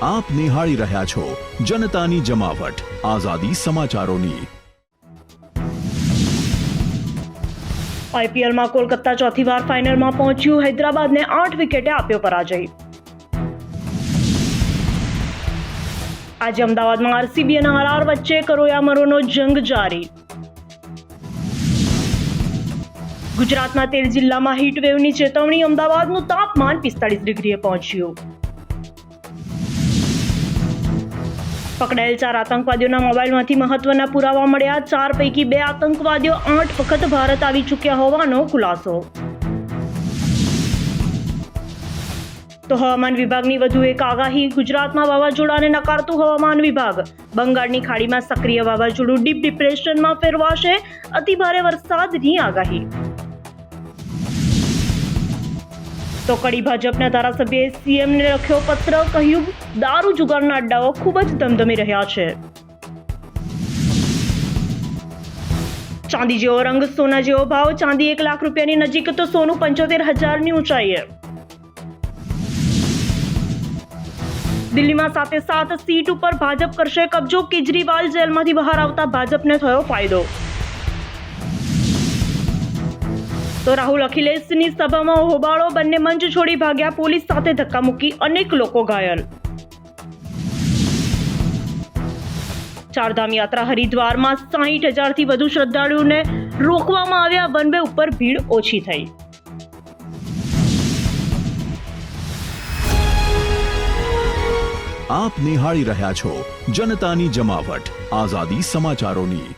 આપ નિહાળી રહ્યા છો જનતાની જમાવટ આઝાદી સમાચારોની। આઈપીએલમાં કોલકાતા ચોથી વાર ફાઇનલમાં પહોંચ્યું, હૈદરાબાદને 8 વિકેટે આપ્યો પરાજય। આજે અમદાવાદમાં આરસીબી અને આરઆર વચ્ચે કરોયામરોનો જંગ જારી। ગુજરાતના 13 જિલ્લામાં હીટ વેવની ચેતવણી, અમદાવાદનું તાપમાન 45 ડિગ્રીએ પહોંચ્યું। પકડાયેલ 4 આતંકવાદીઓના મોબાઈલમાંથી મહત્વના પુરાવા મળ્યા। 4 પૈકી 2 આતંકવાદીઓ 8 વખત ભારત આવી ચૂક્યા હોવાનો ખુલાસો। તો હવામાન વિભાગની વધુ એક આગાહી, ગુજરાતમાં વાવાઝોડાને નકારતું હવામાન વિભાગ। બંગાળની ખાડીમાં સક્રિય વાવાઝોડું ડીપ ડિપ્રેશનમાં ફેરવાશે, અતિભારે વરસાદની આગાહી। તો કડી ભાજપના ધારાસભ્યએ સીએમને લખ્યો પત્ર, કહ્યું દારૂ જુગારના અડ્ડાઓ ખૂબ જ ધમધમી રહ્યા છે। ચાંદી જેવો રંગ, સોના જેવો ભાવ, ચાંદી 1 લાખ રૂપિયાની નજીક તો સોનું 75,000ની ઊંચાઈએ। દિલ્હીમાં 7 સીટ ઉપર ભાજપ કરશે કબજો, કેજરીવાલ જેલમાંથી બહાર આવતા ભાજપને થયો ફાયદો। તો રાહુલ અખિલેશની સભામાં હોબાળો, બંને મંચ છોડી ભાગ્યા, પોલીસ સાથે ધક્કામુક્કી, અનેક લોકો ઘાયલ। ચારધામ યાત્રા હરિદ્વારમાં 60,000થી વધુ શ્રદ્ધાળુઓને રોકવામાં આવ્યા, વન વે ઉપર ભીડ ઓછી થઈ। આપ નિહાળી રહ્યા છો જનતાની જમાવટ આઝાદી સમાચારોની।